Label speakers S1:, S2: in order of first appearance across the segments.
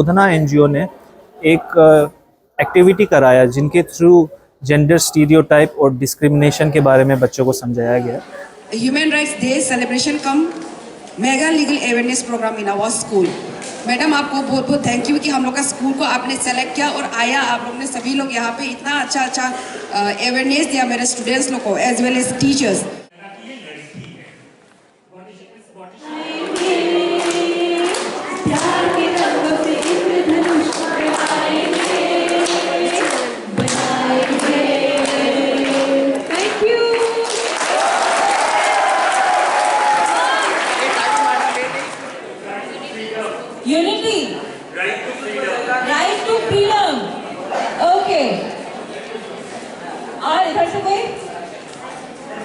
S1: बोधना NGO ने एक activity कराया जिनके थ्रू जेंडर स्टीरियोटाइप और डिस्क्रिमिनेशन के बारे में बच्चों को समझाया गया।
S2: Human rights day celebration cum mega legal awareness programme in our school. Madam आपको बहुत बहुत थैंक यू कि हम लोग का स्कूल को आपने सेलेक्ट किया और आया आप लोग ने सभी लोग यहाँ पे इतना अच्छा अवेयरनेस दिया मेरे स्टूडेंट्स लोग को as well as teachers.
S3: Unity, right to freedom, okay। और इधर से कोई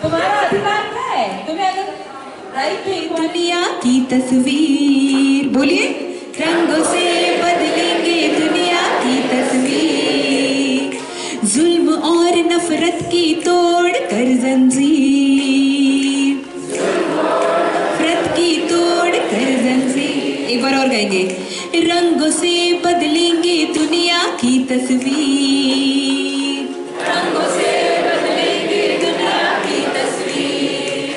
S3: तुम्हारा अधिकार क्या है? तुम्हें अगर राइट टू दुनिया की तस्वीर बोलिए, रंगों से बदलेंगे दुनिया की तस्वीर, जुल्म और नफरत की तोड़ कर जंजीर, नफरत की तोड़ कर जंजीर। एक बार और गाएंगे, रंगों से बदलेंगे दुनिया की तस्वीर, रंगों से बदलेंगे दुनिया की तस्वीर,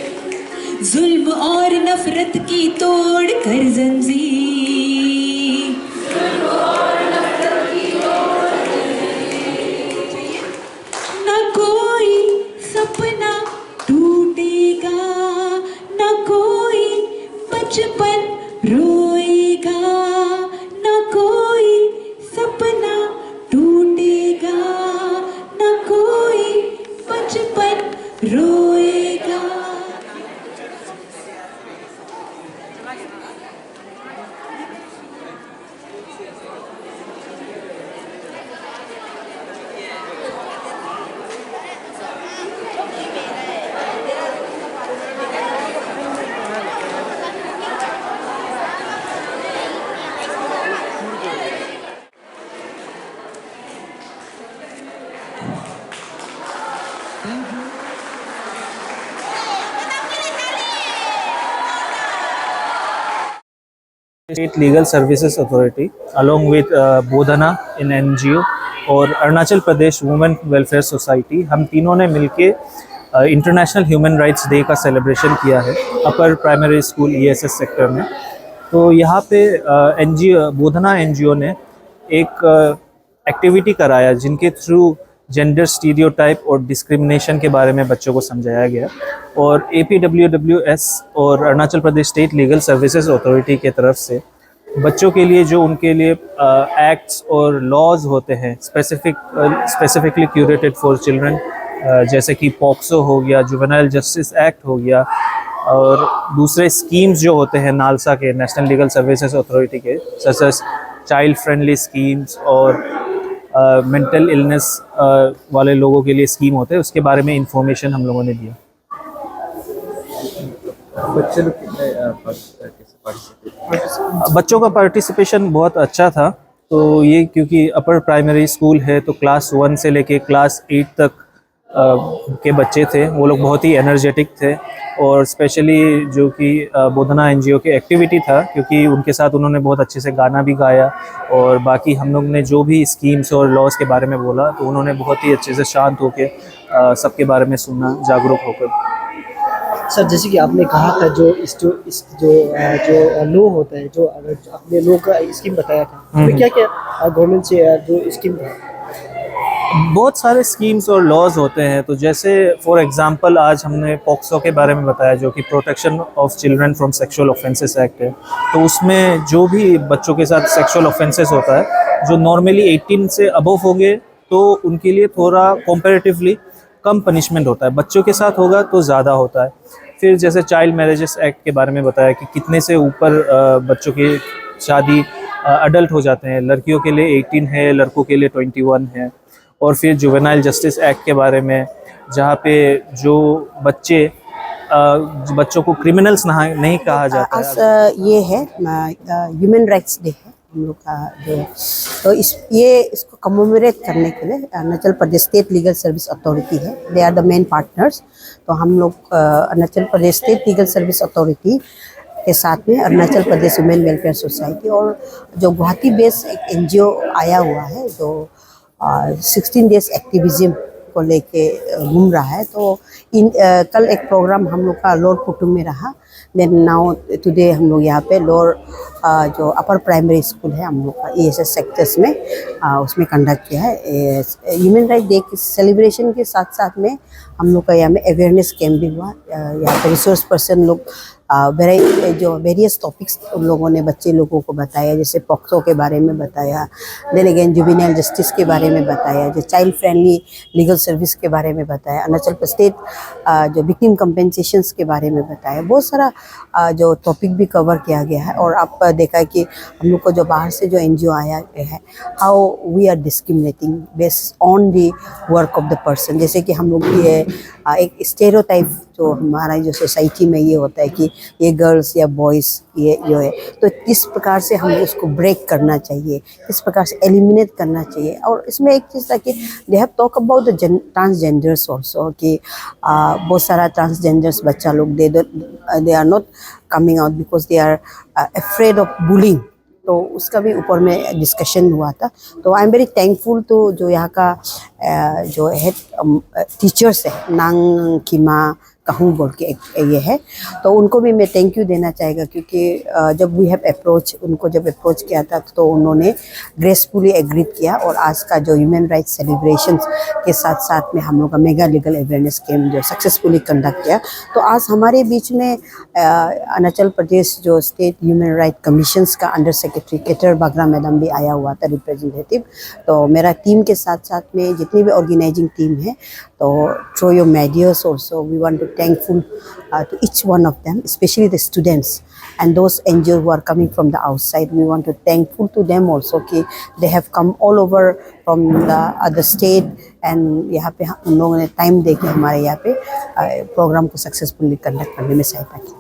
S3: जुल्म और नफरत की तोड़ कर जंजीर, जुल्म और नफरत की तोड़ कर जंजीर। न कोई सपना टूटेगा, न कोई बचपन रोएगा, न कोई सपना टूटेगा, न कोई बचपन रोएगा।
S1: State legal services authority along with Bodhana an NGO और Arunachal Pradesh women welfare society, हम तीनों ने मिलके इंटरनेशनल ह्यूमन राइट्स डे का सेलिब्रेशन किया है upper primary school ESS sector में। तो यहाँ पे एनजीओ बोधना एनजीओ ने एक एक्टिविटी कराया जिनके थ्रू जेंडर स्टीरियोटाइप और डिस्क्रिमिनेशन के बारे में बच्चों को समझाया गया। और APWWS और Arunachal Pradesh state legal services authority के तरफ से बच्चों के लिए जो उनके लिए एक्ट्स और लॉज होते हैं स्पेसिफिकली क्यूरेटेड फॉर चिल्ड्रन, जैसे कि पॉक्सो हो गया, जुवेनाइल जस्टिस एक्ट हो गया, और दूसरे स्कीम्स जो होते हैं नालसा के नेशनल लीगल सर्विसेज अथॉरिटी के, such as child friendly schemes और मेंटल इलनेस वाले लोगों के लिए स्कीम होते हैं, उसके बारे में इंफॉर्मेशन हम लोगों ने दिया। बच्चों का पार्टिसिपेशन बहुत अच्छा था। तो ये क्योंकि अपर प्राइमरी स्कूल है तो क्लास 1 से लेके क्लास 8 तक के बच्चे थे, वो लोग बहुत ही एनर्जेटिक थे। और स्पेशली जो कि बोधना एनजीओ की एक्टिविटी था, क्योंकि उनके साथ उन्होंने बहुत अच्छे से गाना भी गाया और बाकी हम लोग ने जो भी स्कीम्स और लॉज के बारे में बोला तो उन्होंने बहुत ही अच्छे से शांत होकर सबके बारे में सुना, जागरूक होकर।
S4: सर, जैसे कि आपने कहा था जो लो होता है, जो अपने लो का स्कीम बताया था, तो क्या क्या गवर्नमेंट से जो स्कीम था?
S1: बहुत सारे स्कीम्स और लॉज होते हैं। तो जैसे फॉर एग्जांपल आज हमने पॉक्सो के बारे में बताया, जो कि protection of children from sexual offences act है। तो उसमें जो भी बच्चों के साथ सेक्सुअल ऑफेंसेस होता है, जो नॉर्मली 18 से अबव होंगे तो उनके लिए थोड़ा कंपैरेटिवली कम पनिशमेंट होता है, बच्चों के साथ होगा तो ज़्यादा होता है। फिर जैसे चाइल्ड मैरिजेस एक्ट के बारे में बताया कि कितने से ऊपर बच्चों की शादी अडल्ट हो जाते हैं, लड़कियों के लिए 18 है, लड़कों के लिए 21 है। और फिर जुवेनाइल जस्टिस एक्ट के बारे में, जहाँ पे जो बच्चों को क्रिमिनल्स नहीं कहा जाता है।
S5: ये है ह्यूमन राइट्स डे है हम लोग का जो, तो इसको कमेमोरेट करने के लिए Arunachal Pradesh state legal service authority है, they are the main partners. तो हम लोग Arunachal Pradesh state legal service authority के साथ में Arunachal Pradesh women welfare society और जो गुवाहाटी बेस्ड एक एनजीओ आया हुआ है जो 16 डेज एक्टिविज्म को लेके घूम रहा है। तो कल एक प्रोग्राम हम लोग का लोअर कुटुम में रहा। देन नाउ टुडे हम लोग यहाँ पे लोअर जो अपर प्राइमरी स्कूल है हम लोग का ESS सेक्टर्स में उसमें कंडक्ट किया है। ह्यूमन राइट डे के सेलिब्रेशन के साथ साथ में हम लोग का यहाँ में अवेयरनेस कैंप भी हुआ। यहाँ पे रिसोर्स पर्सन लोग जो वेरियस टॉपिक्स उन लोगों ने बच्चे लोगों को बताया, जैसे पॉक्सो के बारे में बताया, देन अगेन जुवेनाइल जस्टिस के बारे में बताया, जो चाइल्ड फ्रेंडली लीगल सर्विस के बारे में बताया, अरुणाचल स्टेट जो विक्टिम कंपेंसेशंस के बारे में बताया। बहुत सारा जो टॉपिक भी कवर किया गया है। और आप देखा है कि हम लोग को जो बाहर से जो NGO आया है, how we are discriminating based on the work of the person. जैसे कि हम लोग ये एक स्टेरियोटाइप जो हमारा जो सोसाइटी में ये होता है कि ये गर्ल्स या बॉयज़ ये जो है, तो किस प्रकार से हम उसको ब्रेक करना चाहिए, किस प्रकार से एलिमिनेट करना चाहिए। और इसमें एक चीज़ था कि they have talk about the transgenders also, कि बहुत सारा ट्रांसजेंडर्स बच्चा लोग they are not coming out because they are afraid of bullying. तो उसका भी ऊपर में डिस्कशन हुआ था। तो I am very thankful to जो यहाँ का जो हेड टीचर्स है, नांग खिमा कहूँ बोल के एक ये है, तो उनको भी मैं थैंक यू देना चाहेगा, क्योंकि जब वी हैव उनको जब अप्रोच किया था तो उन्होंने ग्रेसफुली एग्रीड किया। और आज का जो ह्यूमन राइट्स सेलिब्रेशंस के साथ साथ में हम लोग का मेगा लीगल अवेयरनेस कैंप जो सक्सेसफुली कंडक्ट किया। तो आज हमारे बीच में अरुणाचल प्रदेश जो स्टेट ह्यूमन राइट कमीशंस का under secretary cater Bagra madam भी आया हुआ था, रिप्रेजेंटेटिव। तो मेरा टीम के साथ साथ में जितनी भी ऑर्गेनाइजिंग टीम है, तो through your medias also we want to thankful to each one of them, especially the students and those NGOs who are coming from the outside. We want to thankful to them also कि they have come all over from the other state and यहाँ पे उन लोगों ने time दे के हमारे यहाँ पे प्रोग्राम को सक्सेसफुली कंडक्ट करने में सहायता की।